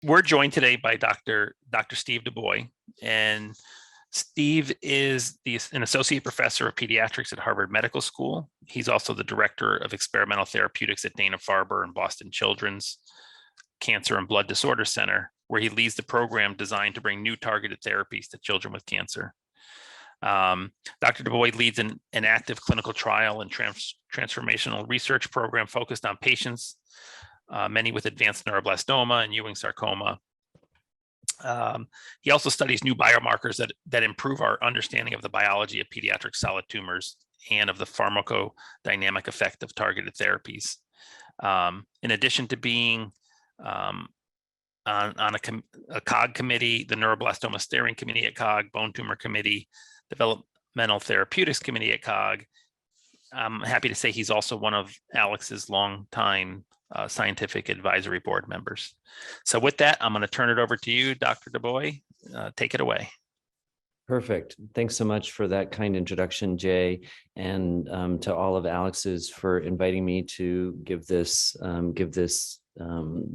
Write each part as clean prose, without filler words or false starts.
We're joined today by Dr. Steve Dubois, and Steve is an associate professor of pediatrics at Harvard Medical School. He's also the director of experimental therapeutics at Dana-Farber and Boston Children's Cancer and Blood Disorder Center, where he leads the program designed to bring new targeted therapies to children with cancer. Dr. Dubois leads an active clinical trial and transformational research program focused on patients, many with advanced neuroblastoma and Ewing sarcoma. He also studies new biomarkers that improve our understanding of the biology of pediatric solid tumors and of the pharmacodynamic effect of targeted therapies. In addition to being on a COG committee, the Neuroblastoma Steering Committee at COG, Bone Tumor Committee, Developmental Therapeutics Committee at COG, I'm happy to say he's also one of Alex's longtime scientific advisory board members. So with that, I'm going to turn it over to you, Dr. Dubois. Take it away. Perfect. Thanks so much for that kind introduction, Jay, and to all of Alex's for inviting me to give this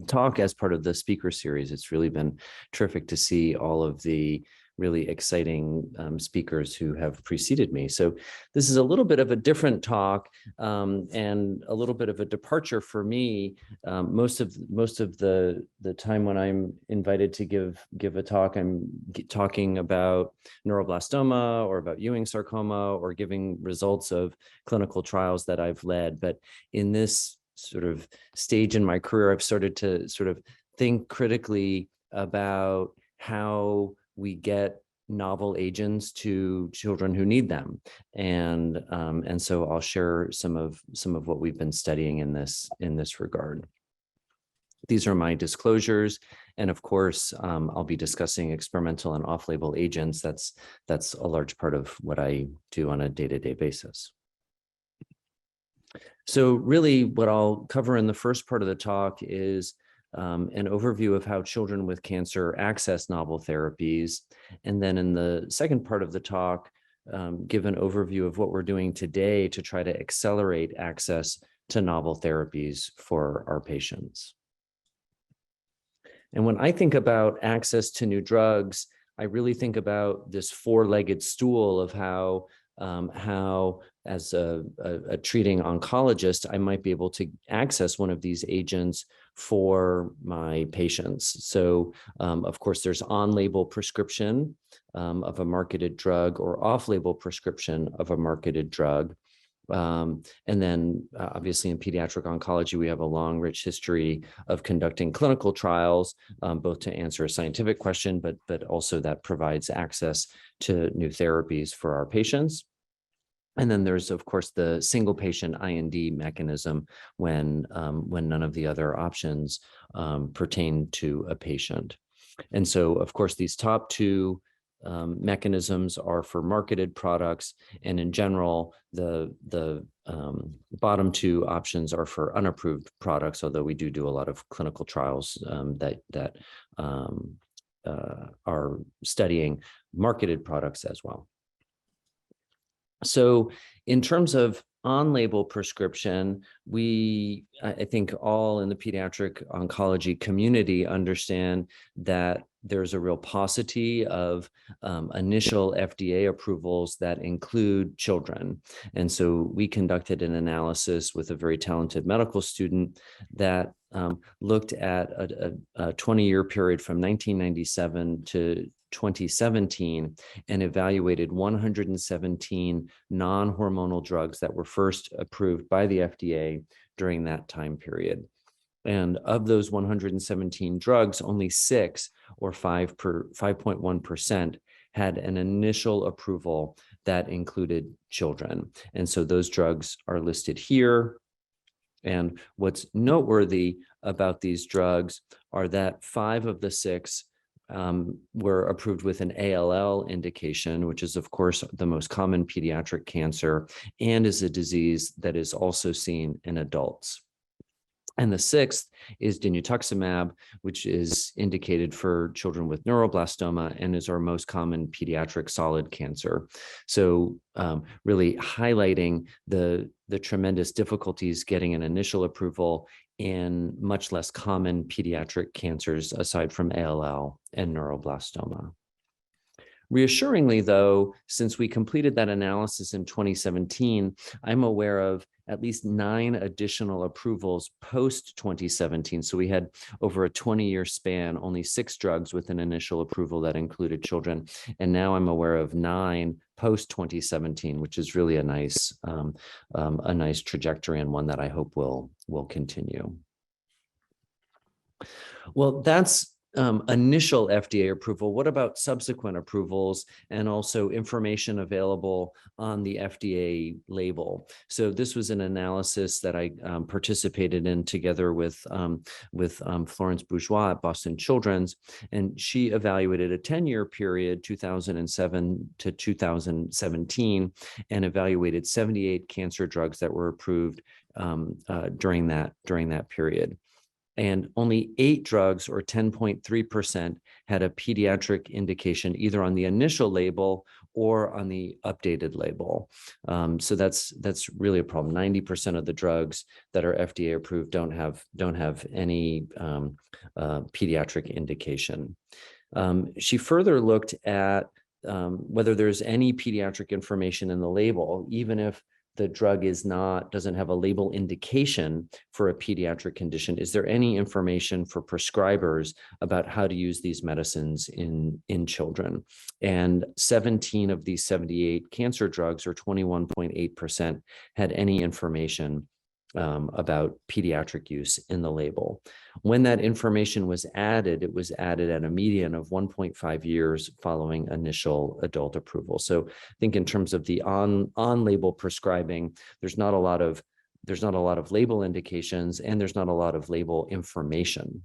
talk as part of the speaker series. It's really been terrific to see all of the really exciting speakers who have preceded me. So this is a little bit of a different talk and a little bit of a departure for me. Most of the time when I'm invited to give a talk, I'm talking about neuroblastoma or about Ewing sarcoma or giving results of clinical trials that I've led. But in this sort of stage in my career, I've started to sort of think critically about how we get novel agents to children who need them, and so I'll share some of what we've been studying in this regard. These are my disclosures, and of course, I'll be discussing experimental and off-label agents. That's a large part of what I do on a day-to-day basis. So really, what I'll cover in the first part of the talk is an overview of how children with cancer access novel therapies. And then in the second part of the talk, give an overview of what we're doing today to try to accelerate access to novel therapies for our patients. And when I think about access to new drugs, I really think about this four-legged stool of how as a treating oncologist, I might be able to access one of these agents for my patients. So, of course, there's on-label prescription of a marketed drug or off-label prescription of a marketed drug. And then obviously in pediatric oncology, we have a long, rich history of conducting clinical trials, both to answer a scientific question, but also that provides access to new therapies for our patients. And then there's, of course, the single patient IND mechanism when none of the other options pertain to a patient. And so, of course, these top two mechanisms are for marketed products, and in general, the bottom two options are for unapproved products, although we do a lot of clinical trials that are studying marketed products as well. So in terms of on-label prescription, I think all in the pediatric oncology community understand that there's a real paucity of initial FDA approvals that include children. And so we conducted an analysis with a very talented medical student that looked at a 20-year period from 1997 to 2017 and evaluated 117 non-hormonal drugs that were first approved by the FDA during that time period. And of those 117 drugs, only 6 or 5.1% had an initial approval that included children. And so those drugs are listed here. And what's noteworthy about these drugs are that 5 of the 6 were approved with an ALL indication, which is, of course, the most common pediatric cancer and is a disease that is also seen in adults. And the 6th is dinutuximab, which is indicated for children with neuroblastoma and is our most common pediatric solid cancer. So really highlighting the tremendous difficulties getting an initial approval in much less common pediatric cancers aside from ALL and neuroblastoma. Reassuringly, though, since we completed that analysis in 2017, I'm aware of at least 9 additional approvals post 2017. So we had over a 20-year span, only 6 drugs with an initial approval that included children. And now I'm aware of 9 post 2017, which is really a nice trajectory and one that I hope will continue. Well, that's initial FDA approval. What about subsequent approvals and also information available on the FDA label? So this was an analysis that I participated in together with Florence Bourgeois at Boston Children's, and she evaluated a 10-year period, 2007 to 2017, and evaluated 78 cancer drugs that were approved during that period. And only 8 drugs, or 10.3%, had a pediatric indication either on the initial label or on the updated label. So that's really a problem. 90% of the drugs that are FDA approved don't have any pediatric indication. She further looked at whether there's any pediatric information in the label, even if the drug doesn't have a label indication for a pediatric condition. Is there any information for prescribers about how to use these medicines in children? And 17 of these 78 cancer drugs, or 21.8%, had any information about pediatric use in the label. When that information was added, it was added at a median of 1.5 years following initial adult approval. So I think in terms of the on-label prescribing, there's not a lot of label indications, and there's not a lot of label information.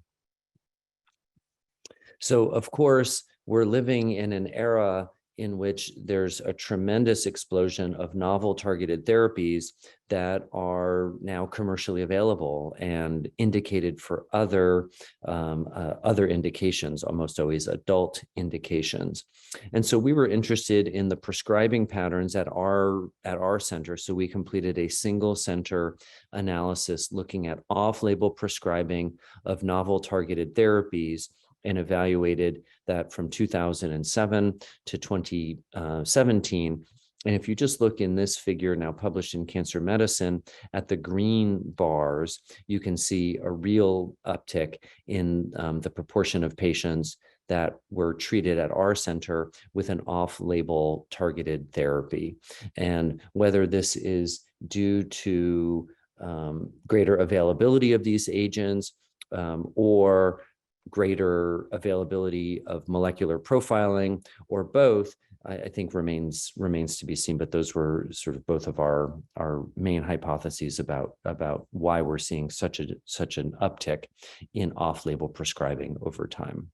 So of course, we're living in an era in which there's a tremendous explosion of novel targeted therapies that are now commercially available and indicated for other indications, almost always adult indications. And so we were interested in the prescribing patterns at our center. So we completed a single center analysis looking at off-label prescribing of novel targeted therapies, and evaluated that from 2007 to 2017. And if you just look in this figure now published in Cancer Medicine at the green bars, you can see a real uptick in the proportion of patients that were treated at our center with an off-label targeted therapy. And whether this is due to greater availability of these agents or greater availability of molecular profiling, or both, I think remains to be seen. But those were sort of both of our main hypotheses about why we're seeing such an uptick in off-label prescribing over time.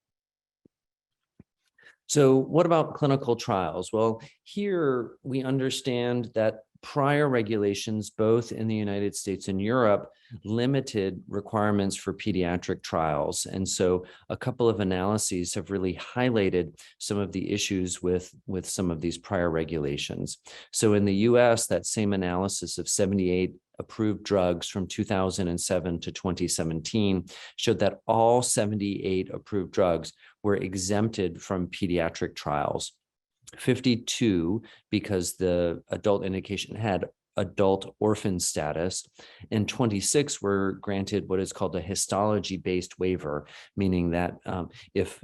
So what about clinical trials? Well, here we understand that prior regulations, both in the United States and Europe, limited requirements for pediatric trials. And so a couple of analyses have really highlighted some of the issues with some of these prior regulations. So in the US, that same analysis of 78 approved drugs from 2007 to 2017 showed that all 78 approved drugs were exempted from pediatric trials. 52 because the adult indication had adult orphan status, and 26 were granted what is called a histology-based waiver, meaning that if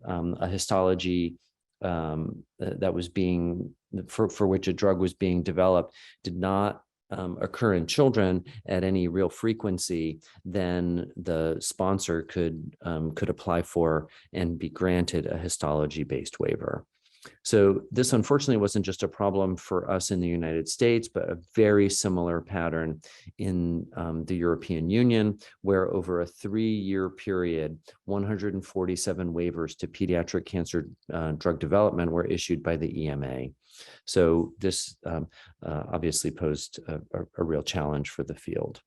a histology that was being for which a drug was being developed did not occur in children at any real frequency, then the sponsor could apply for and be granted a histology-based waiver. So this unfortunately wasn't just a problem for us in the United States, but a very similar pattern in the European Union, where over a 3-year period, 147 waivers to pediatric cancer drug development were issued by the EMA. So this obviously posed a real challenge for the field.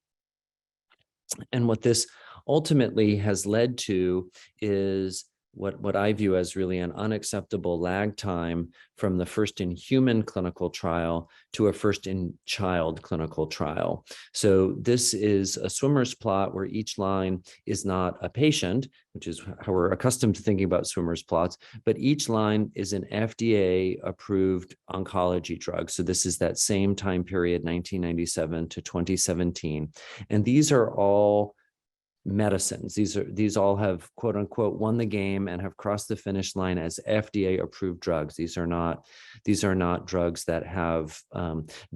And what this ultimately has led to is what I view as really an unacceptable lag time from the first in human clinical trial to a first in child clinical trial. So this is a swimmer's plot where each line is not a patient, which is how we're accustomed to thinking about swimmer's plots, but each line is an FDA approved oncology drug. So this is that same time period, 1997 to 2017. And these are all medicines. These all have quote unquote won the game and have crossed the finish line as FDA approved drugs. These are not drugs that have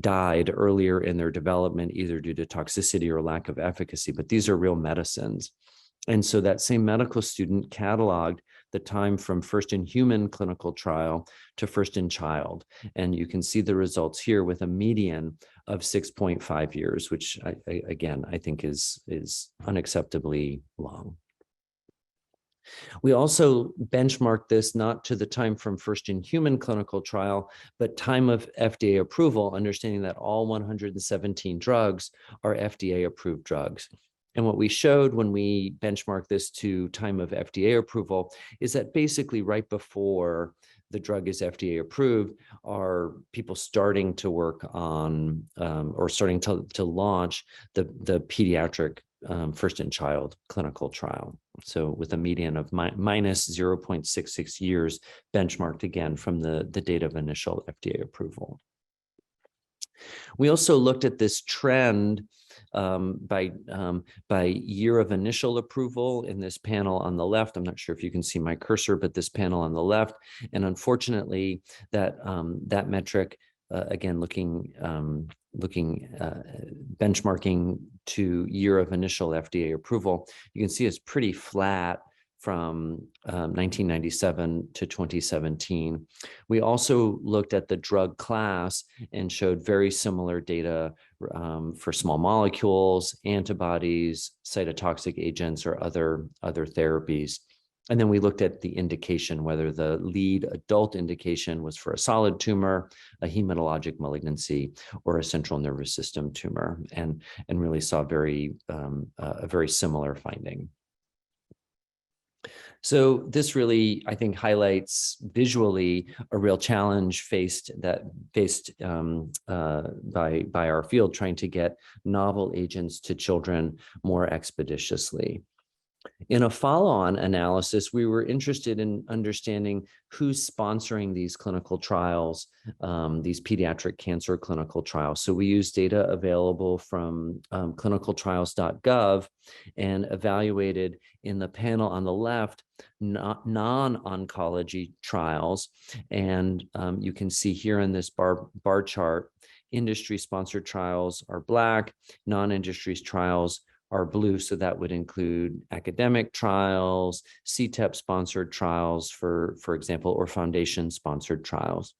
died earlier in their development, either due to toxicity or lack of efficacy, but these are real medicines. And so that same medical student cataloged the time from first in human clinical trial to first in child. And you can see the results here with a median of 6.5 years, which I think is unacceptably long. We also benchmarked this not to the time from first in human clinical trial, but time of FDA approval, understanding that all 117 drugs are FDA approved drugs. And what we showed when we benchmarked this to time of FDA approval is that basically right before the drug is FDA approved are people starting to work on or starting to launch the pediatric first in child clinical trial. So with a median of minus 0.66 years benchmarked again from the date of initial FDA approval. We also looked at this trend by year of initial approval in this panel on the left. I'm not sure if you can see my cursor, but this panel on the left. And unfortunately, that metric, again, benchmarking to year of initial FDA approval, you can see it's pretty flat from 1997 to 2017. We also looked at the drug class and showed very similar data for small molecules, antibodies, cytotoxic agents, or other therapies. And then we looked at the indication, whether the lead adult indication was for a solid tumor, a hematologic malignancy, or a central nervous system tumor, and really saw a very similar finding. So this really, I think, highlights visually a real challenge faced by our field, trying to get novel agents to children more expeditiously. In a follow-on analysis, we were interested in understanding who's sponsoring these clinical trials, these pediatric cancer clinical trials. So we used data available from clinicaltrials.gov and evaluated in the panel on the left non-oncology trials. And you can see here in this bar chart, industry-sponsored trials are black, non-industry trials are blue, so that would include academic trials, CTEP-sponsored trials, for example, or foundation-sponsored trials.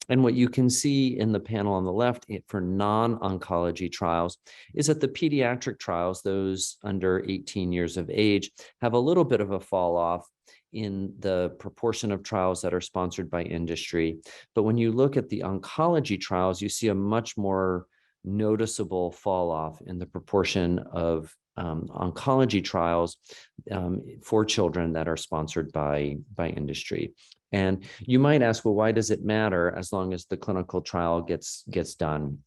And what you can see in the panel on the left for non-oncology trials is that the pediatric trials, those under 18 years of age, have a little bit of a fall off in the proportion of trials that are sponsored by industry. But when you look at the oncology trials, you see a much more noticeable fall off in the proportion of oncology trials for children that are sponsored by industry. And you might ask, well, why does it matter as long as the clinical trial gets done?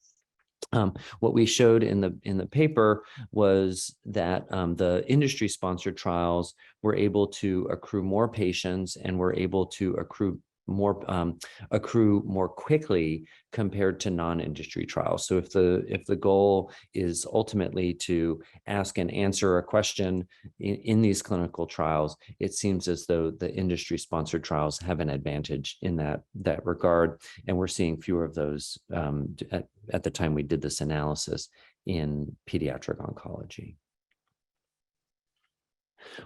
What we showed in the paper was that the industry-sponsored trials were able to accrue more patients and were able to accrue more quickly compared to non-industry trials. So if the goal is ultimately to ask and answer a question in these clinical trials, it seems as though the industry-sponsored trials have an advantage in that regard, and we're seeing fewer of those at the time we did this analysis in pediatric oncology.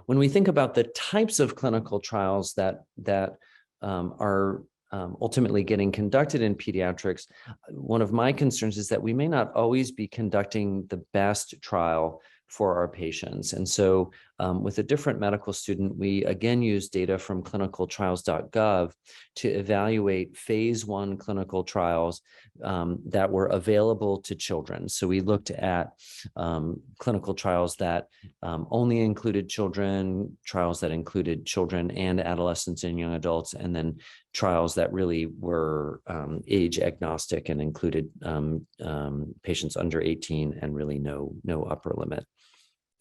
When we think about the types of clinical trials that are ultimately getting conducted in pediatrics, one of my concerns is that we may not always be conducting the best trial for our patients. And so with a different medical student, we again used data from clinicaltrials.gov to evaluate phase 1 clinical trials that were available to children. So we looked at clinical trials that only included children, trials that included children and adolescents and young adults, and then trials that really were age agnostic and included patients under 18 and really no upper limit.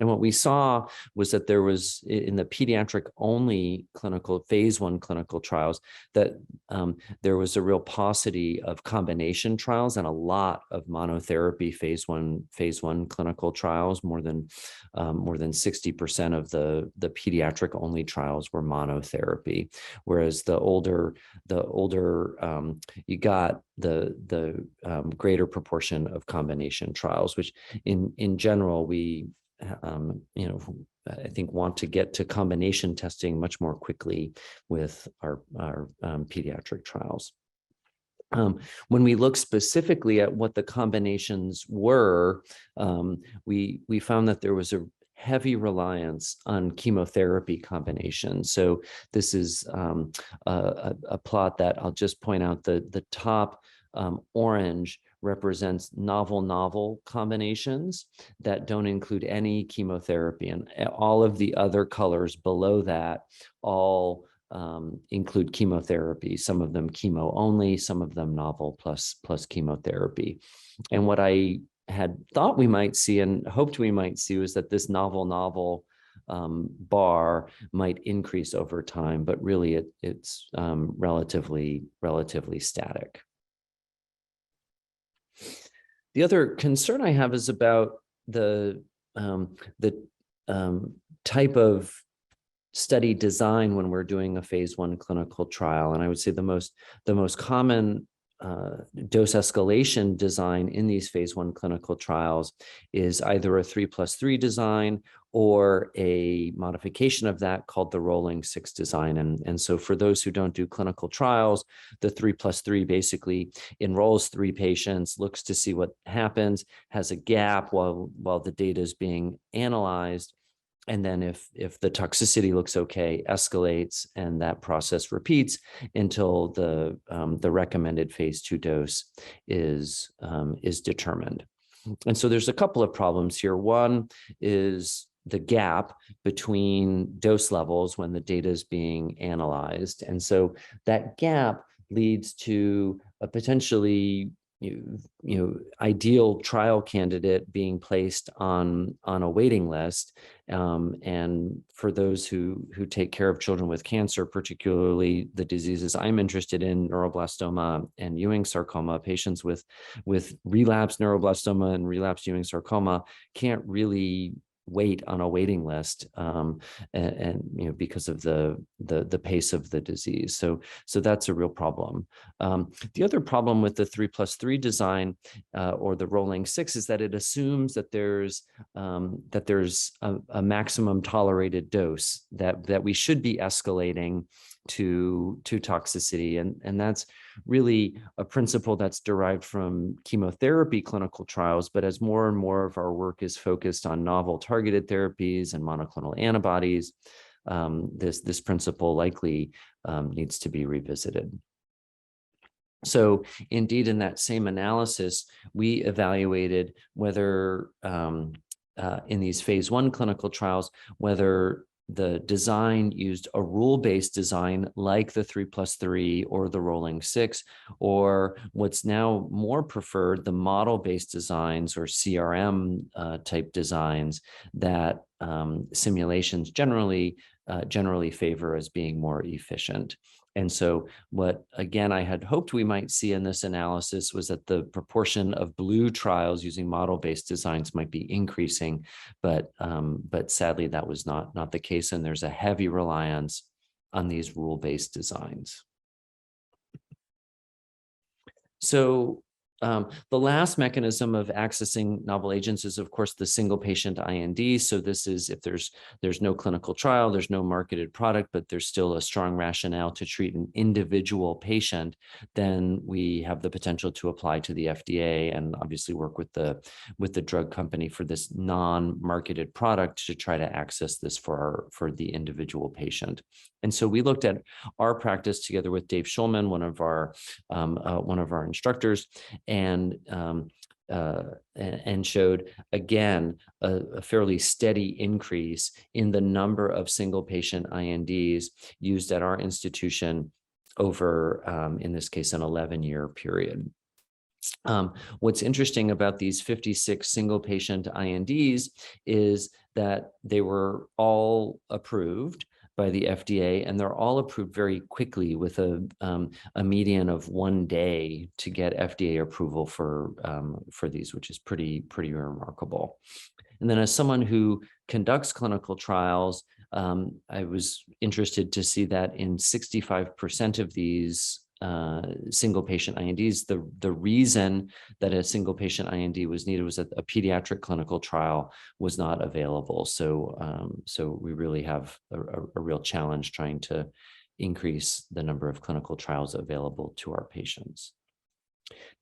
And what we saw was that there was, in the pediatric only clinical phase 1 clinical trials, that there was a real paucity of combination trials and a lot of monotherapy phase one clinical trials. More than 60% of the pediatric only trials were monotherapy, whereas the older you got the greater proportion of combination trials, which in general we I think want to get to combination testing much more quickly with our pediatric trials. When we look specifically at what the combinations were, we found that there was a heavy reliance on chemotherapy combinations. So this is a plot that I'll just point out. The top orange represents novel combinations that don't include any chemotherapy, and all of the other colors below that all include chemotherapy, some of them chemo only, some of them novel plus chemotherapy. And what I had thought we might see and hoped we might see was that this novel bar might increase over time, but really it's relatively static. The other concern I have is about the type of study design when we're doing a phase 1 clinical trial. And I would say the most common dose escalation design in these phase 1 clinical trials is either a 3+3 design or a modification of that called the rolling 6 design. And so for those who don't do clinical trials, the 3+3 basically enrolls 3 patients, looks to see what happens, has a gap while the data is being analyzed. And then if the toxicity looks okay, escalates, and that process repeats until the recommended phase 2 dose is determined. And so there's a couple of problems here. One is the gap between dose levels when the data is being analyzed. And so that gap leads to a potentially ideal trial candidate being placed on a waiting list. And for those who take care of children with cancer, particularly the diseases I'm interested in, neuroblastoma and Ewing sarcoma, patients with relapsed neuroblastoma and relapsed Ewing sarcoma can't really wait on a waiting list, and because of the pace of the disease. So that's a real problem. The other problem with the 3+3 design or the rolling 6 is that it assumes that there's a maximum tolerated dose that we should be escalating to toxicity, and that's really a principle that's derived from chemotherapy clinical trials. But as more and more of our work is focused on novel targeted therapies and monoclonal antibodies, this principle likely needs to be revisited. So indeed, in that same analysis, we evaluated whether in these phase 1 clinical trials, whether the design used a rule-based design like the 3+3 or the rolling 6, or what's now more preferred, the model-based designs or CRM type designs that simulations generally favor as being more efficient. And so what, again, I had hoped we might see in this analysis was that the proportion of blue trials using model-based designs might be increasing, but sadly that was not the case, and there's a heavy reliance on these rule-based designs. So The last mechanism of accessing novel agents is, of course, the single patient IND. So this is if there's no clinical trial, there's no marketed product, but there's still a strong rationale to treat an individual patient, then we have the potential to apply to the FDA and obviously work with the drug company for this non-marketed product to try to access this for the individual patient. And so we looked at our practice together with Dave Schulman, one of our instructors, and showed again a fairly steady increase in the number of single patient INDs used at our institution over, in this case, an 11-year period. What's interesting about these 56 single patient INDs is that they were all approved by the FDA, and they're all approved very quickly with a median of 1 day to get FDA approval for these, which is pretty remarkable. And then as someone who conducts clinical trials, I was interested to see that in 65% of these single patient INDs, the reason that a single patient IND was needed was that a pediatric clinical trial was not available. So, so we really have a real challenge trying to increase the number of clinical trials available to our patients.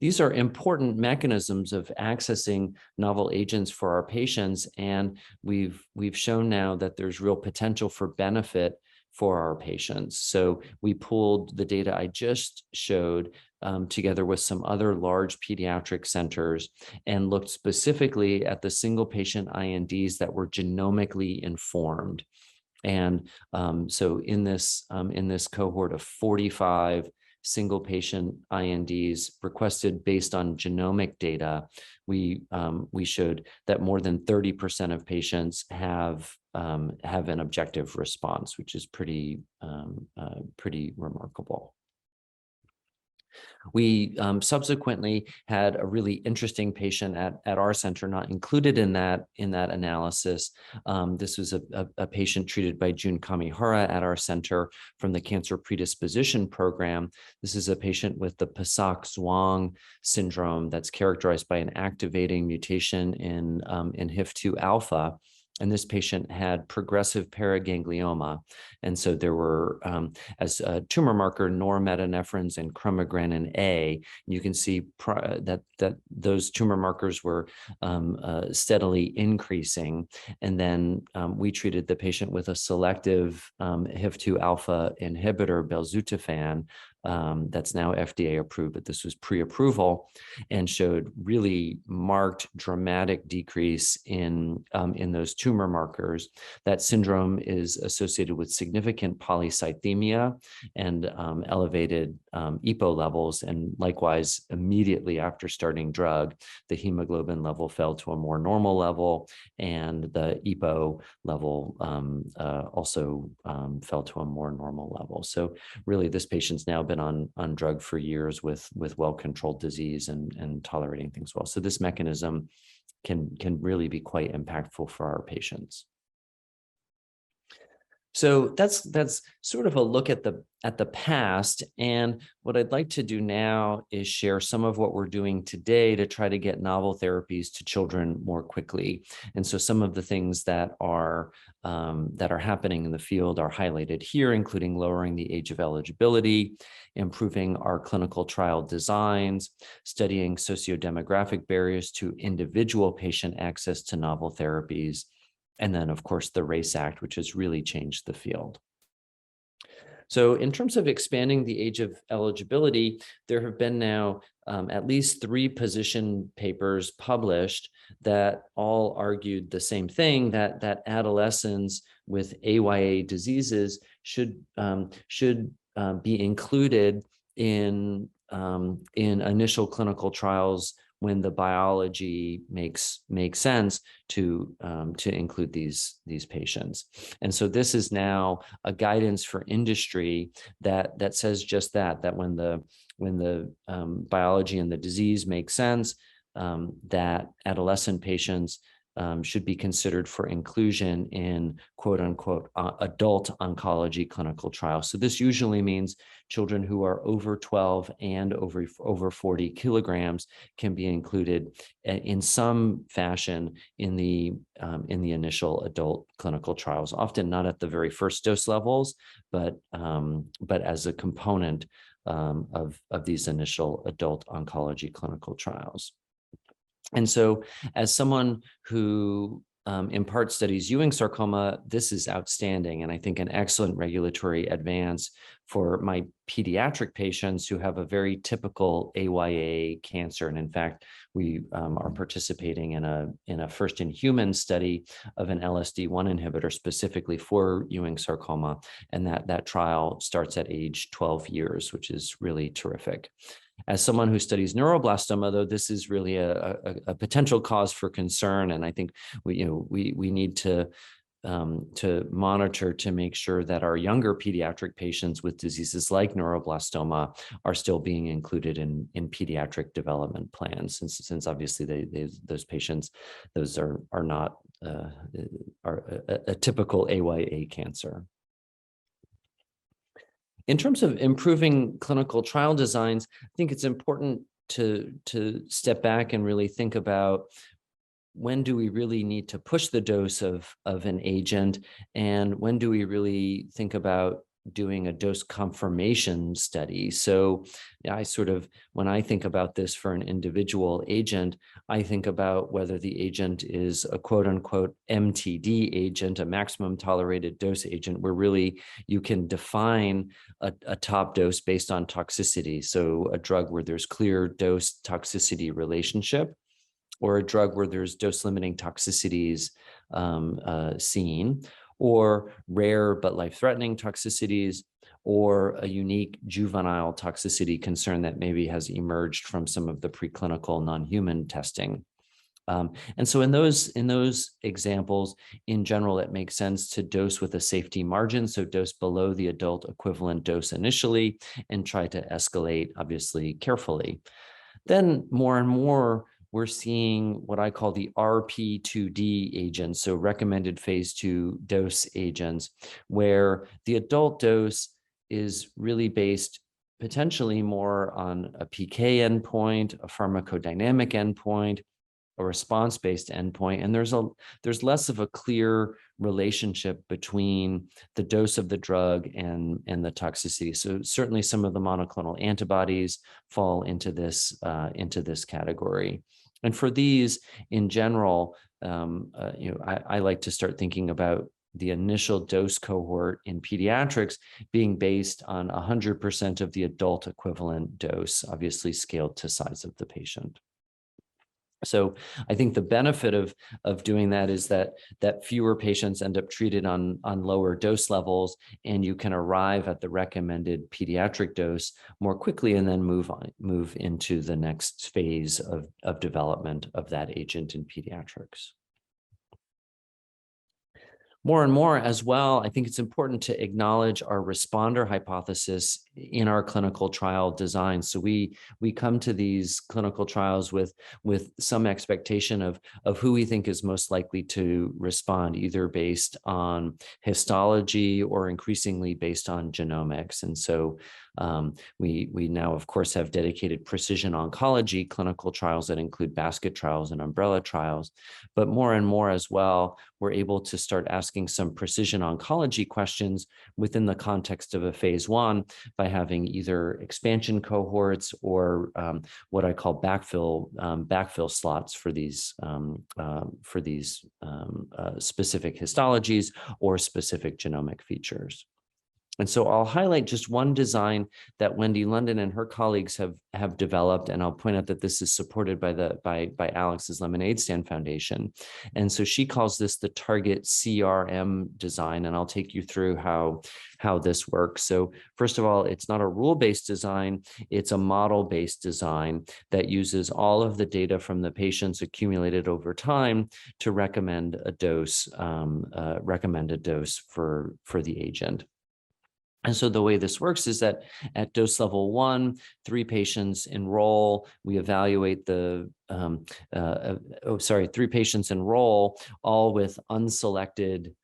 These are important mechanisms of accessing novel agents for our patients, and we've shown now that there's real potential for benefit for our patients. So we pulled the data I just showed together with some other large pediatric centers and looked specifically at the single patient INDs that were genomically informed. And so in this cohort of 45 single patient INDs requested based on genomic data, we showed that more than 30% of patients have an objective response, which is pretty remarkable. We subsequently had a really interesting patient at our center, not included in that analysis. This was a patient treated by Jun Kamihara at our center from the Cancer Predisposition Program. This is a patient with the Pasok-Zwang syndrome that's characterized by an activating mutation in HIF2 alpha. And this patient had progressive paraganglioma. And so there were, as a tumor marker, normetanephrines and chromogranin A. You can see that those tumor markers were steadily increasing. And then we treated the patient with a selective HIF2 alpha inhibitor, belzutifan, that's now FDA approved, but this was pre-approval, and showed really marked, dramatic decrease in those tumor markers. That syndrome is associated with significant polycythemia and elevated EPO levels, and likewise, immediately after starting drug, the hemoglobin level fell to a more normal level, and the EPO level also fell to a more normal level. So really, this patient's now been on drug for years with well-controlled disease and tolerating things well. So this mechanism can really be quite impactful for our patients. So that's sort of a look at the past, and what I'd like to do now is share some of what we're doing today to try to get novel therapies to children more quickly. And so some of the things that are happening in the field are highlighted here, including lowering the age of eligibility, improving our clinical trial designs, studying sociodemographic barriers to individual patient access to novel therapies, and then, of course, the RACE Act, which has really changed the field. So in terms of expanding the age of eligibility, there have been now at least 3 position papers published that all argued the same thing, that adolescents with AYA diseases should be included in initial clinical trials when the biology makes sense to include these patients. And so this is now a guidance for industry that says just that when the biology and the disease make sense, that adolescent patients should be considered for inclusion in quote unquote adult oncology clinical trials. So this usually means children who are over 12 and over 40 kilograms can be included in some fashion in the initial adult clinical trials, often not at the very first dose levels, but as a component of these initial adult oncology clinical trials. And so as someone who in part studies Ewing sarcoma, this is outstanding, and I think an excellent regulatory advance for my pediatric patients who have a very typical AYA cancer. And in fact, we are participating in a first-in-human study of an LSD1 inhibitor specifically for Ewing sarcoma, and that trial starts at age 12 years, which is really terrific. As someone who studies neuroblastoma, though, this is really a potential cause for concern, and I think we need to monitor to make sure that our younger pediatric patients with diseases like neuroblastoma are still being included in pediatric development plans, since obviously those patients, those are not a typical AYA cancer. In terms of improving clinical trial designs, I think it's important to step back and really think about when do we really need to push the dose of an agent, and when do we really think about doing a dose confirmation study. So when I think about this for an individual agent, I think about whether the agent is a quote unquote MTD agent, a maximum tolerated dose agent, where really you can define a top dose based on toxicity. So a drug where there's clear dose toxicity relationship, or a drug where there's dose limiting toxicities seen, or rare but life-threatening toxicities, or a unique juvenile toxicity concern that maybe has emerged from some of the preclinical non-human testing. And so in those examples, in general, it makes sense to dose with a safety margin, so dose below the adult equivalent dose initially and try to escalate, obviously, carefully. Then more and more, we're seeing what I call the RP2D agents, so recommended phase 2 dose agents, where the adult dose is really based potentially more on a PK endpoint, a pharmacodynamic endpoint, a response-based endpoint, and there's less of a clear relationship between the dose of the drug and the toxicity. So certainly some of the monoclonal antibodies fall into this category. And for these, in general, I like to start thinking about the initial dose cohort in pediatrics being based on 100% of the adult equivalent dose, obviously scaled to size of the patient. So I think the benefit of doing that is that fewer patients end up treated on lower dose levels, and you can arrive at the recommended pediatric dose more quickly and then move into the next phase of development of that agent in pediatrics. More and more as well, I think it's important to acknowledge our responder hypothesis in our clinical trial design. So we come to these clinical trials with some expectation of who we think is most likely to respond, either based on histology or increasingly based on genomics. And so we now, of course, have dedicated precision oncology clinical trials that include basket trials and umbrella trials. But more and more as well, we're able to start asking some precision oncology questions within the context of a phase 1 by having either expansion cohorts or what I call backfill slots for these specific histologies or specific genomic features. And so I'll highlight just one design that Wendy London and her colleagues have developed, and I'll point out that this is supported by Alex's Lemonade Stand Foundation. And so she calls this the target CRM design, and I'll take you through how this works. So first of all, it's not a rule-based design, it's a model-based design that uses all of the data from the patients accumulated over time to recommend a dose for the agent. And so the way this works is that at dose level 1, 3 patients enroll. We evaluate the, 3 patients enroll, all with unselected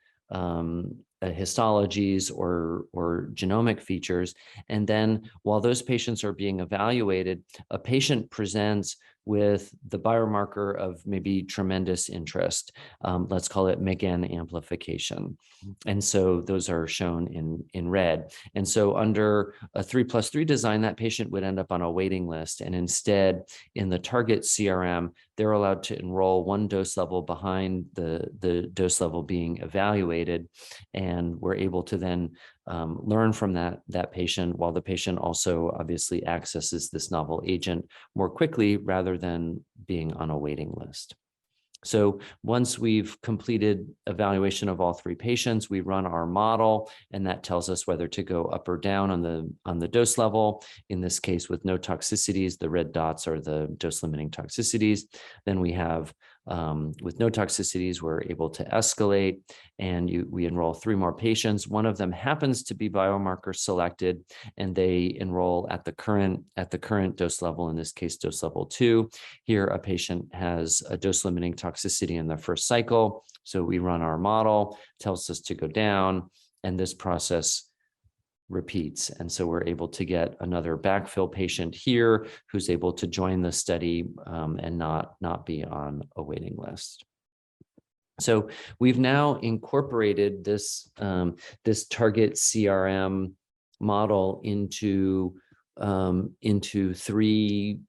histologies or genomic features. And then while those patients are being evaluated, a patient presents with the biomarker of maybe tremendous interest. Let's call it MEGAN amplification. And so those are shown in red. And so under a 3+3 design, that patient would end up on a waiting list. And instead, in the target CRM, they're allowed to enroll 1 dose level behind the dose level being evaluated. And we're able to then learn from that patient, while the patient also obviously accesses this novel agent more quickly rather than being on a waiting list. So once we've completed evaluation of all 3 patients, we run our model, and that tells us whether to go up or down on the dose level. In this case, with no toxicities, the red dots are the dose-limiting toxicities. Then we have, with no toxicities, we're able to escalate, and we enroll 3 more patients. One of them happens to be biomarker selected, and they enroll at the current dose level, in this case, dose level 2. Here, a patient has a dose-limiting toxicity in the first cycle. So we run our model, tells us to go down, and this process repeats. And so we're able to get another backfill patient here who's able to join the study and not be on a waiting list. So we've now incorporated this, this target CRM model into 3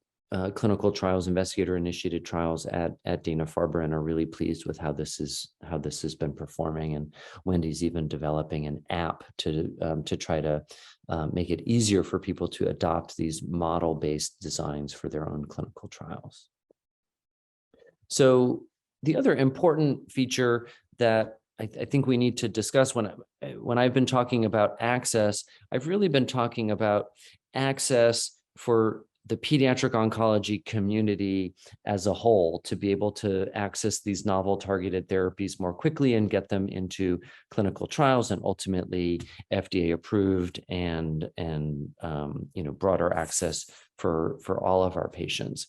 clinical trials, investigator-initiated trials at Dana-Farber, and are really pleased with how this has been performing. And Wendy's even developing an app to try to make it easier for people to adopt these model-based designs for their own clinical trials. So the other important feature that I think we need to discuss when I've been talking about access, I've really been talking about access for the pediatric oncology community as a whole, to be able to access these novel targeted therapies more quickly and get them into clinical trials and ultimately FDA approved and broader access for all of our patients.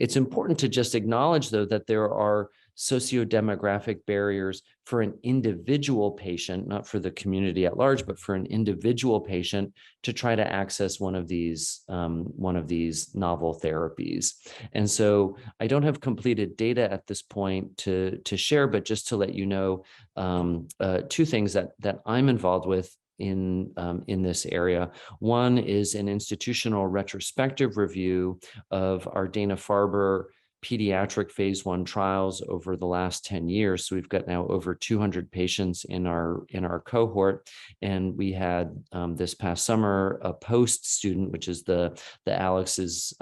It's important to just acknowledge, though, that there are sociodemographic barriers for an individual patient, not for the community at large, but for an individual patient to try to access one of these novel therapies. And so I don't have completed data at this point to share, but just to let you know, 2 things that I'm involved with in this area. One is an institutional retrospective review of our Dana-Farber pediatric phase 1 trials over the last 10 years. So we've got now over 200 patients in our cohort. And we had this past summer a post student, which is the ALEX's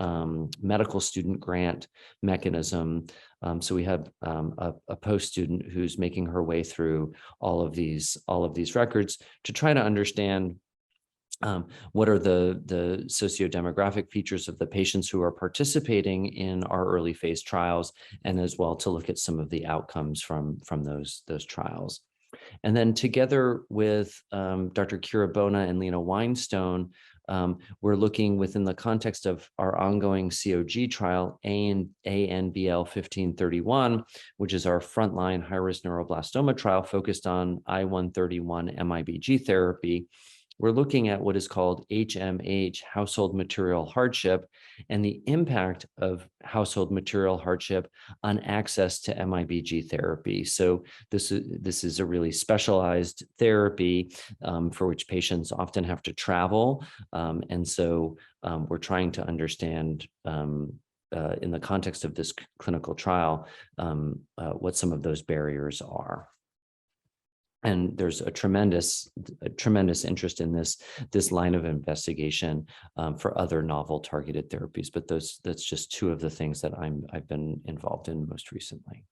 medical student grant mechanism. So we have a post student who's making her way through all of these records to try to understand what are the sociodemographic features of the patients who are participating in our early phase trials, and as well to look at some of the outcomes from those trials. And then together with Dr. Kira Bona and Lena Weinstone, we're looking within the context of our ongoing COG trial, ANBL 1531, which is our frontline high-risk neuroblastoma trial focused on I-131 MIBG therapy. We're looking at what is called HMH, household material hardship, and the impact of household material hardship on access to MIBG therapy. So this is a really specialized therapy for which patients often have to travel. And so we're trying to understand in the context of this clinical trial what some of those barriers are. And there's a tremendous interest in this line of investigation for other novel targeted therapies. But that's just 2 of the things that I've been involved in most recently.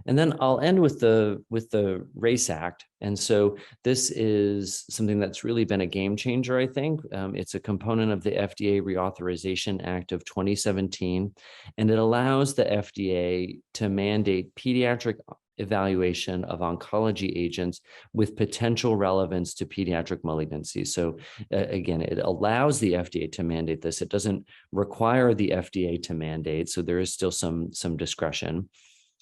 And then I'll end with the RACE Act. And so this is something that's really been a game changer, I think. It's a component of the FDA Reauthorization Act of 2017, and it allows the FDA to mandate pediatric evaluation of oncology agents with potential relevance to pediatric malignancies. So again, it allows the FDA to mandate this. It doesn't require the FDA to mandate, so there is still some discretion.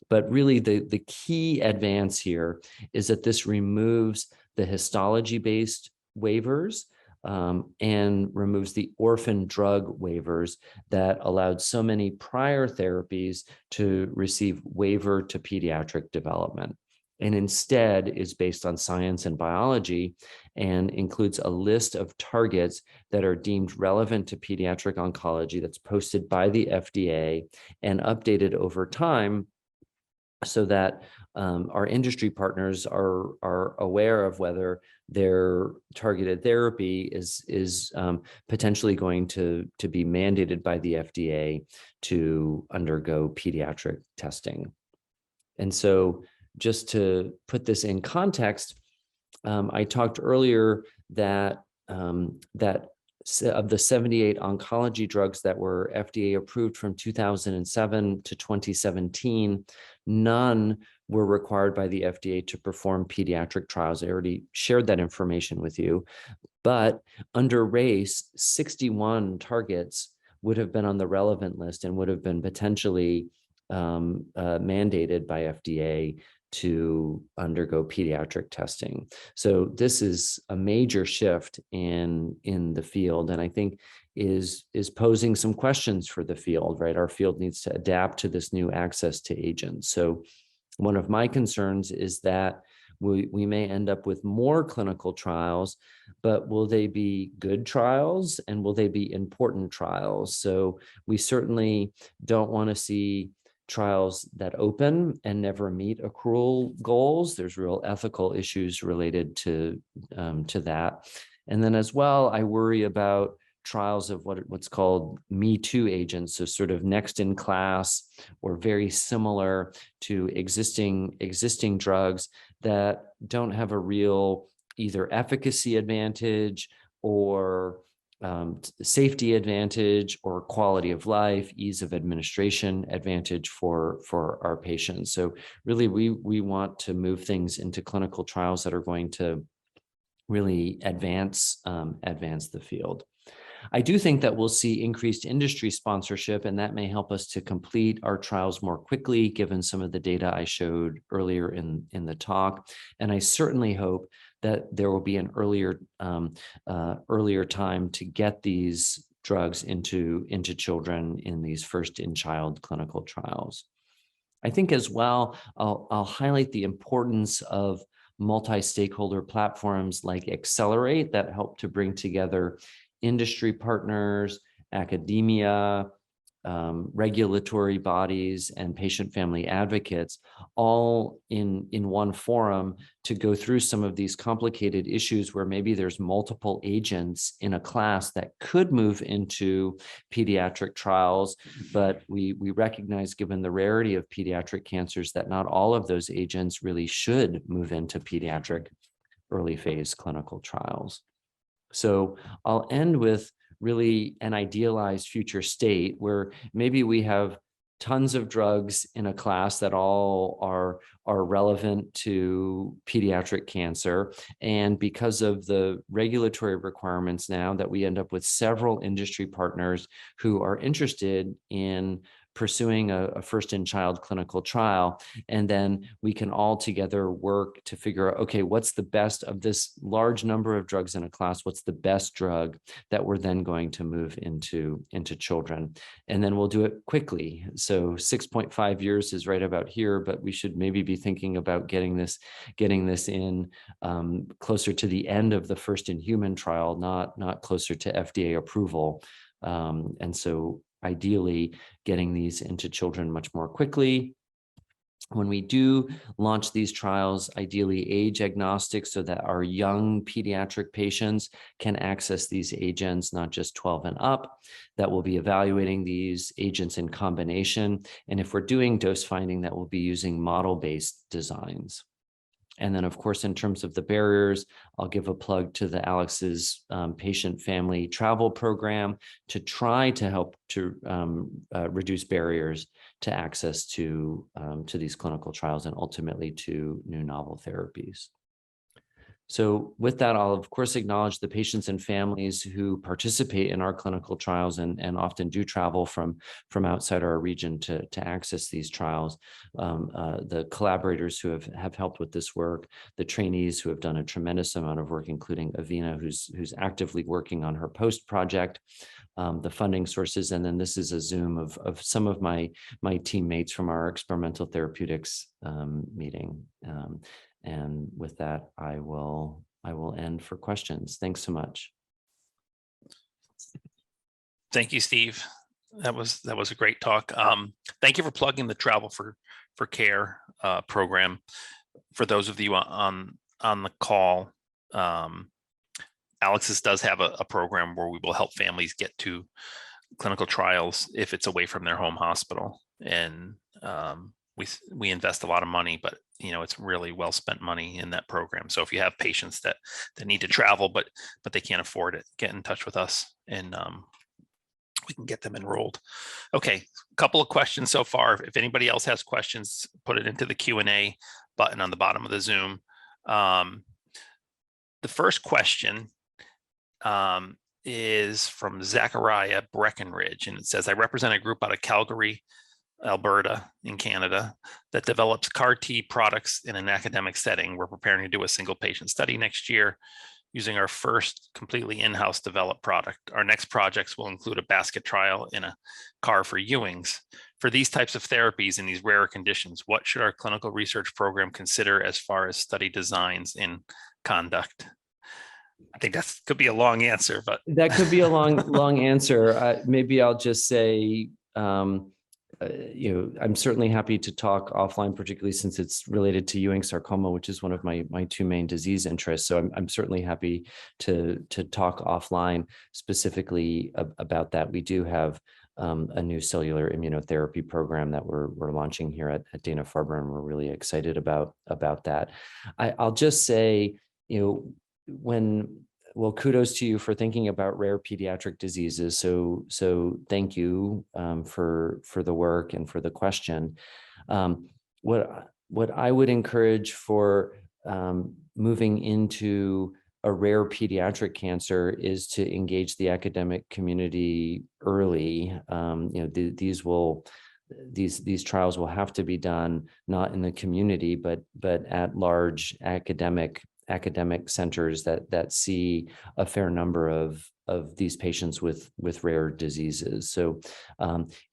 But really, the key advance here is that this removes the histology-based waivers and removes the orphan drug waivers that allowed so many prior therapies to receive waiver to pediatric development, and instead is based on science and biology and includes a list of targets that are deemed relevant to pediatric oncology that's posted by the FDA and updated over time so that our industry partners are aware of whether their targeted therapy is potentially going to be mandated by the FDA to undergo pediatric testing. And so just to put this in context, I talked earlier that of the 78 oncology drugs that were FDA approved from 2007 to 2017, none were required by the FDA to perform pediatric trials. I already shared that information with you. But under race, 61 targets would have been on the relevant list and would have been potentially mandated by FDA to undergo pediatric testing. So this is a major shift in the field, and I think is posing some questions for the field, right? Our field needs to adapt to this new access to agents. So one of my concerns is that we may end up with more clinical trials, but will they be good trials and will they be important trials? So we certainly don't want to see trials that open and never meet accrual goals. There's real ethical issues related to that. And then as well, I worry about trials of what's called Me Too agents, so sort of next in class or very similar to existing drugs that don't have a real either efficacy advantage or safety advantage or quality of life, ease of administration advantage for our patients. So really, we want to move things into clinical trials that are going to really advance the field. I do think that we'll see increased industry sponsorship, and that may help us to complete our trials more quickly, given some of the data I showed earlier in the talk. And I certainly hope that there will be an earlier time to get these drugs into children in these first-in-child clinical trials. I think as well, I'll highlight the importance of multi-stakeholder platforms like Accelerate that help to bring together industry partners, academia, regulatory bodies, and patient family advocates, all in one forum to go through some of these complicated issues where maybe there's multiple agents in a class that could move into pediatric trials, but we recognize, given the rarity of pediatric cancers, that not all of those agents really should move into pediatric early phase clinical trials. So I'll end with really an idealized future state where maybe we have tons of drugs in a class that all are relevant to pediatric cancer. And because of the regulatory requirements now, that we end up with several industry partners who are interested in pursuing a first-in-child clinical trial. And then we can all together work to figure out, okay, what's the best of this large number of drugs in a class? What's the best drug that we're then going to move into children? And then we'll do it quickly. So 6.5 years is right about here, but we should maybe be thinking about getting this in closer to the end of the first-in-human trial, not closer to FDA approval. And so ideally getting these into children much more quickly. When we do launch these trials, ideally age agnostic, so that our young pediatric patients can access these agents, not just 12 and up, that will be evaluating these agents in combination. And if we're doing dose finding, that will be using model-based designs. And then, of course, in terms of the barriers, I'll give a plug to the Alex's patient family travel program to try to help to reduce barriers to access to these clinical trials and ultimately to new novel therapies. So with that, I'll of course acknowledge the patients and families who participate in our clinical trials and often do travel from outside our region to access these trials, the collaborators who have helped with this work, the trainees who have done a tremendous amount of work, including Avina, who's actively working on her post project, the funding sources, and then this is a Zoom of some of my teammates from our experimental therapeutics meeting. And with that, I will end for questions. Thanks so much. Thank you, Steve. That was a great talk. Thank you for plugging the Travel for Care program. For those of you on the call, Alex's does have a program where we will help families get to clinical trials if it's away from their home hospital, and we invest a lot of money, but it's really well spent money in that program. So if you have patients that need to travel but they can't afford it, get in touch with us and we can get them enrolled. Okay, a couple of questions so far. If anybody else has questions, put it into the Q&A button on the bottom of the Zoom. The first question is from Zachariah Breckenridge, and it says, I represent a group out of Calgary, Alberta in Canada that develops CAR T products in an academic setting. We're preparing to do a single patient study next year using our first completely in-house developed product. Our next projects will include a basket trial in a CAR for Ewing's. For these types of therapies in these rarer conditions, what should our clinical research program consider as far as study designs and conduct? I think that could be a long answer, but that could be a long answer. Maybe I'll just say, I'm certainly happy to talk offline, particularly since it's related to Ewing sarcoma, which is one of my two main disease interests. So I'm certainly happy to talk offline specifically about that. We do have a new cellular immunotherapy program that we're launching here at Dana-Farber, and we're really excited about that. I'll just say, kudos to you for thinking about rare pediatric diseases. So thank you for the work and for the question. What I would encourage for moving into a rare pediatric cancer is to engage the academic community early. These trials will have to be done not in the community, but at large academic centers that see a fair number of these patients with rare diseases. So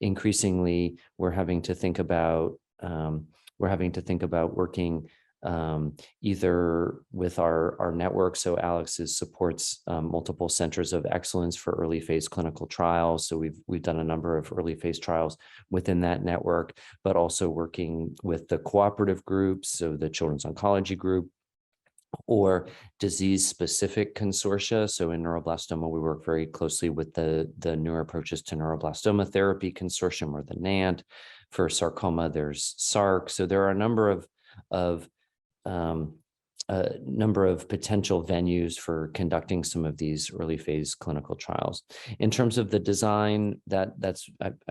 increasingly, we're having to think about working either with our network. So Alex supports multiple centers of excellence for early phase clinical trials. So we've done a number of early phase trials within that network, but also working with the cooperative groups, so the Children's Oncology Group, or disease-specific consortia. So in neuroblastoma, we work very closely with the Neuro Approaches to Neuroblastoma Therapy Consortium, or the NANT. For sarcoma, there's SARC. So there are a number of potential venues for conducting some of these early phase clinical trials. In terms of the design, I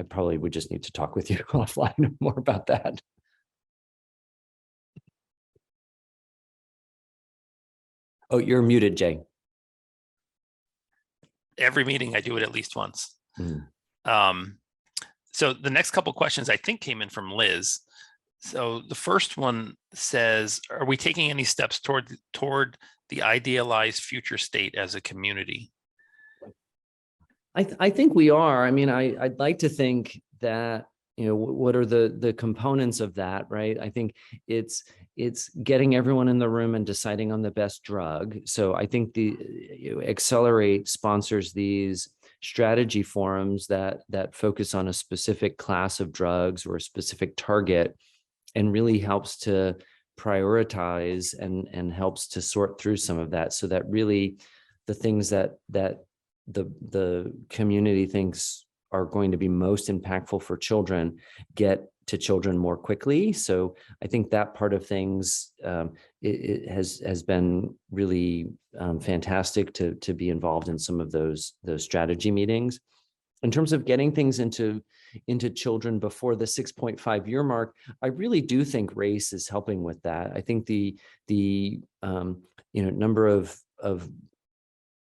probably would just need to talk with you offline more about that. Oh, you're muted, Jay. Every meeting I do it at least once. So the next couple of questions I think came in from Liz. So the first one says, are we taking any steps toward the idealized future state as a community? I think we are. I mean, I'd like to think that, what are the components of that, right? I think it's getting everyone in the room and deciding on the best drug. So I think Accelerate sponsors these strategy forums that focus on a specific class of drugs or a specific target, and really helps to prioritize and helps to sort through some of that, so that really the things that the community thinks are going to be most impactful for children get to children more quickly. So I think that part of things it has been really fantastic to be involved in some of those strategy meetings. In terms of getting things into children before the 6.5 year mark, I really do think race is helping with that. I think the number of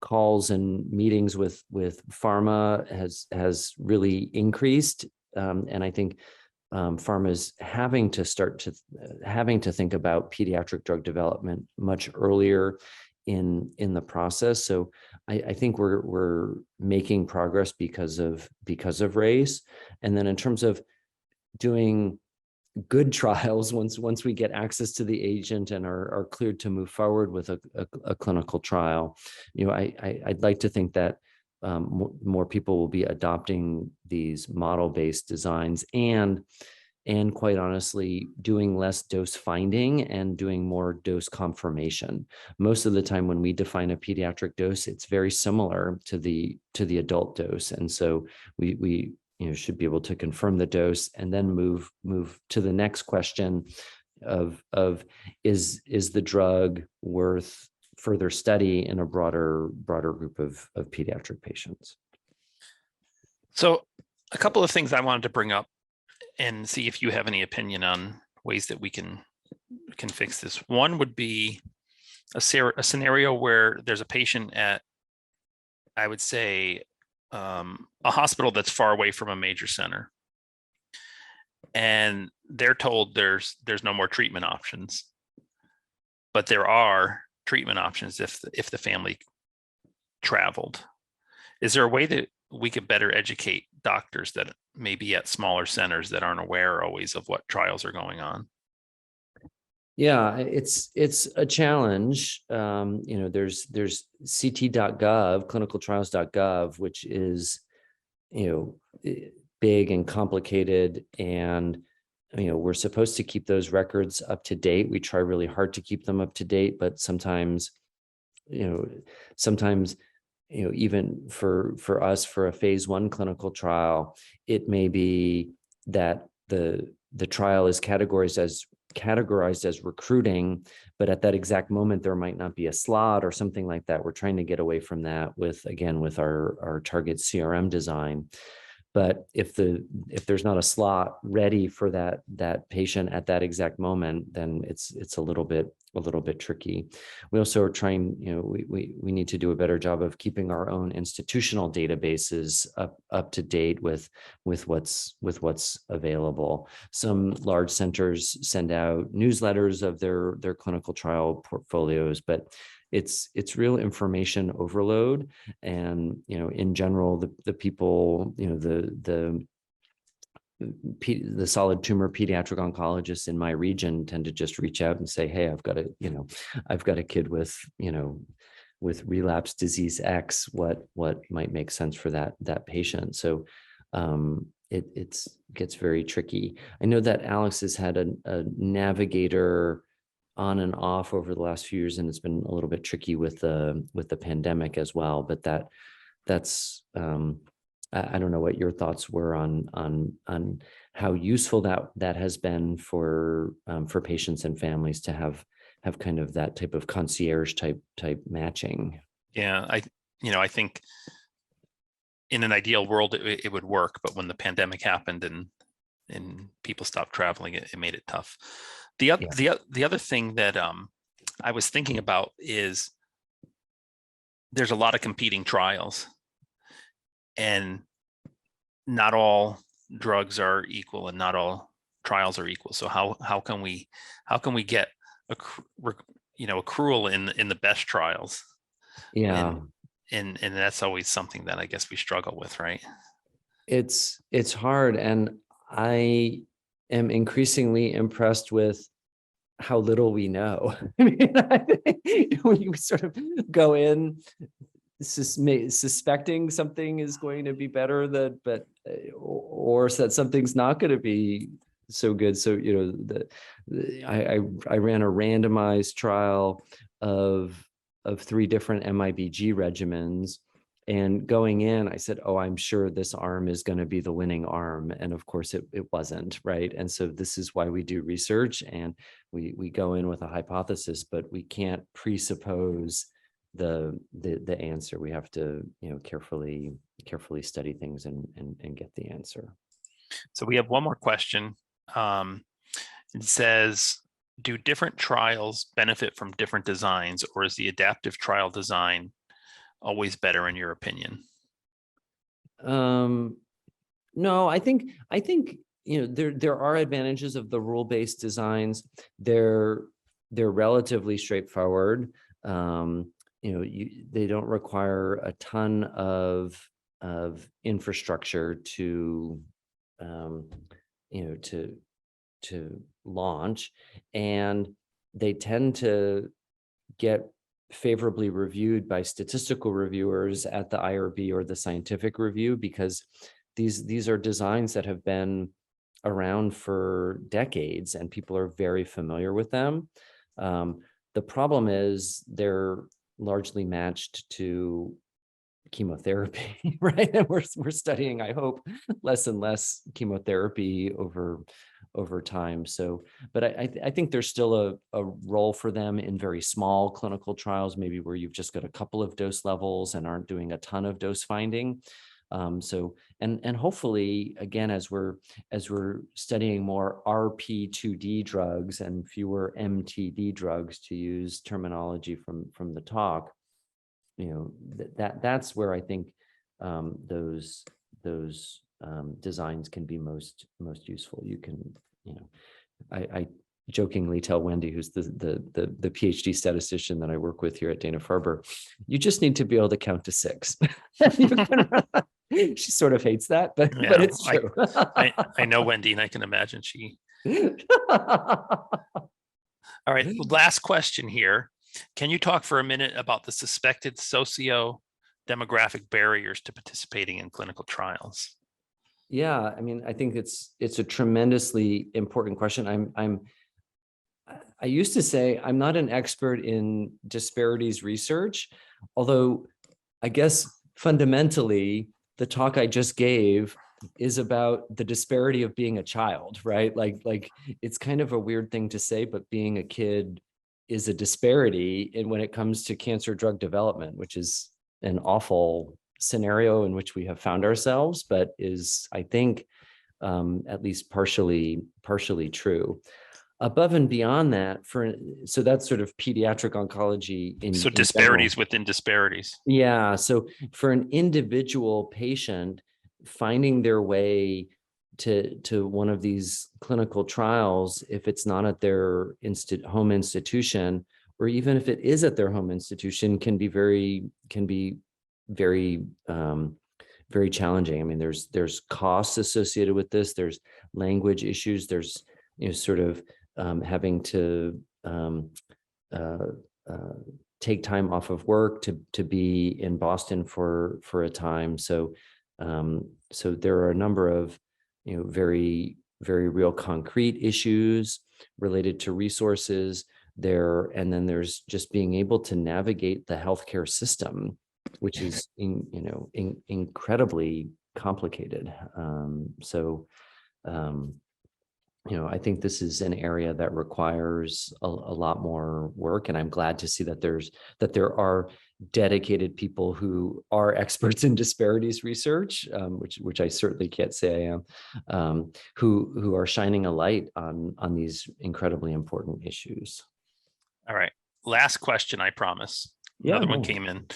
calls and meetings with pharma has really increased, and I think pharma is having to think about pediatric drug development much earlier in the process. So I think we're making progress because of race. And then in terms of doing good trials, once we get access to the agent and are cleared to move forward with a clinical trial, I'd like to think that more people will be adopting these model-based designs and quite honestly, doing less dose finding and doing more dose confirmation. Most of the time when we define a pediatric dose, it's very similar to the adult dose. And so we should be able to confirm the dose and then move to the next question of is the drug worth further study in a broader group of pediatric patients. So a couple of things I wanted to bring up and see if you have any opinion on ways that we can fix this. One would be a scenario where there's a patient at, I would say, a hospital that's far away from a major center, and they're told there's no more treatment options, but there are treatment options if the family traveled. Is there a way that we could better educate doctors that may be at smaller centers that aren't aware always of what trials are going on? Yeah, it's a challenge. There's ct.gov, clinicaltrials.gov, which is, big and complicated, and we're supposed to keep those records up to date. We try really hard to keep them up to date, but sometimes even for us, for a phase 1 clinical trial, it may be that the trial is categorized as recruiting, but at that exact moment there might not be a slot or something like that. We're trying to get away from that with our target CRM design. But if there's not a slot ready for that patient at that exact moment, then it's a little bit tricky. We also are trying, we need to do a better job of keeping our own institutional databases up to date with what's available. Some large centers send out newsletters of their clinical trial portfolios, but it's real information overload. And in general, the people, the solid tumor pediatric oncologists in my region tend to just reach out and say, hey, I've got a kid with relapse disease X, what might make sense for that patient. So it gets very tricky. I know that Alex has had a navigator on and off over the last few years, and it's been a little bit tricky with the pandemic as well. But that's I don't know what your thoughts were on how useful that has been for patients and families to have kind of that type of concierge type matching. Yeah, I think in an ideal world it would work, but when the pandemic happened and people stopped traveling, it made it tough. The other thing that I was thinking about is there's a lot of competing trials, and not all drugs are equal and not all trials are equal. So how can we get accrual in the best trials? Yeah. And that's always something that I guess we struggle with, right? It's hard, and I am increasingly impressed with how little we know. I mean, I think we sort of go in suspecting something is going to be better, or that something's not going to be so good. So I ran a randomized trial of 3 different MIBG regimens, And going in, I said, oh, I'm sure this arm is going to be the winning arm. And of course it wasn't, right? And so this is why we do research, and we go in with a hypothesis, but we can't presuppose the answer. We have to, carefully study things and get the answer. So we have one more question. It says, do different trials benefit from different designs, or is the adaptive trial design always better in your opinion? No, I think there are advantages of the rule-based designs. They're relatively straightforward. They don't require a ton of infrastructure to to launch, and they tend to get favorably reviewed by statistical reviewers at the IRB or the scientific review, because these are designs that have been around for decades and people are very familiar with them. The problem is they're largely matched to chemotherapy, right? And we're studying, I hope, less and less chemotherapy over time. So, but I think there's still a role for them in very small clinical trials, maybe where you've just got a couple of dose levels and aren't doing a ton of dose finding. So, and hopefully, again, as we're studying more RP2D drugs and fewer MTD drugs, to use terminology from the talk, that's where I think those designs can be most useful. You can, I jokingly tell Wendy, who's the PhD statistician that I work with here at Dana-Farber, you just need to be able to count to 6. She sort of hates that, but it's true. I know Wendy, and I can imagine she. All right, last question here. Can you talk for a minute about the suspected socio-demographic barriers to participating in clinical trials? Yeah, I mean, I think it's a tremendously important question. I used to say I'm not an expert in disparities research, although I guess fundamentally the talk I just gave is about the disparity of being a child, right? Like it's kind of a weird thing to say, but being a kid is a disparity when it comes to cancer drug development, which is an awful scenario in which we have found ourselves, but is, I think, at least partially true. Above and beyond that, so that's sort of pediatric oncology. So disparities within disparities. Yeah. So for an individual patient, finding their way to one of these clinical trials, if it's not at their home institution, or even if it is at their home institution, can be very very challenging. I mean, there's costs associated with this. There's language issues. There's sort of having to take time off of work to be in Boston for a time. So there are a number of very real concrete issues related to resources there, and then there's just being able to navigate the healthcare system, which is incredibly complicated. I think this is an area that requires a lot more work, and I'm glad to see that there are dedicated people who are experts in disparities research, which I certainly can't say I am, who are shining a light on these incredibly important issues. All right, last question, I promise. Yeah, another one came in.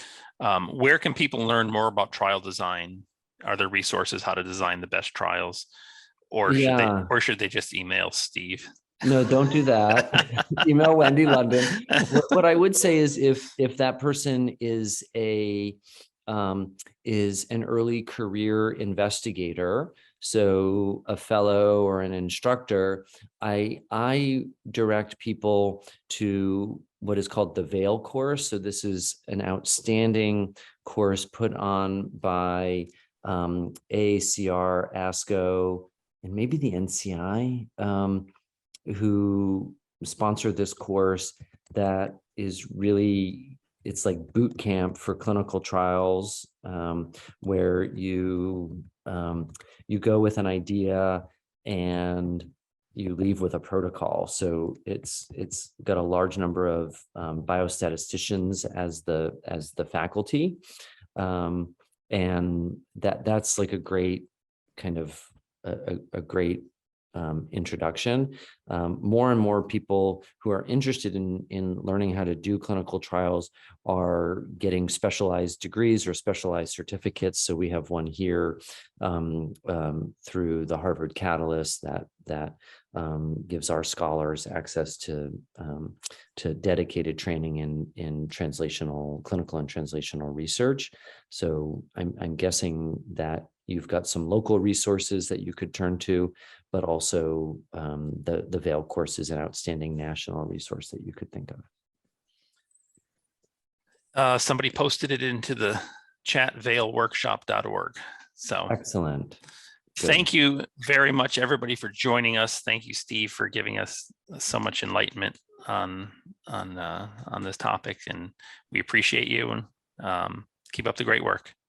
Where can people learn more about trial design? Are there resources how to design the best trials? Or should they just email Steve? No, don't do that. Email Wendy London. What I would say is if that person is an early career investigator, so a fellow or an instructor, I direct people to what is called the VAIL course. So this is an outstanding course put on by AACR, ASCO, and maybe the NCI, who sponsored this course, that is really it's like boot camp for clinical trials, where you go with an idea and you leave with a protocol. So it's got a large number of biostatisticians as the faculty, and that's like a great kind of a great introduction. More and more people who are interested in learning how to do clinical trials are getting specialized degrees or specialized certificates. So we have one here through the Harvard Catalyst that gives our scholars access to dedicated training in translational, clinical and translational research. So I'm guessing that you've got some local resources that you could turn to, but also the Vail course is an outstanding national resource that you could think of. Somebody posted it into the chat, vailworkshop.org. So Excellent. Good. Thank you very much, everybody, for joining us. Thank you, Steve, for giving us so much enlightenment on this topic, and we appreciate you, and keep up the great work.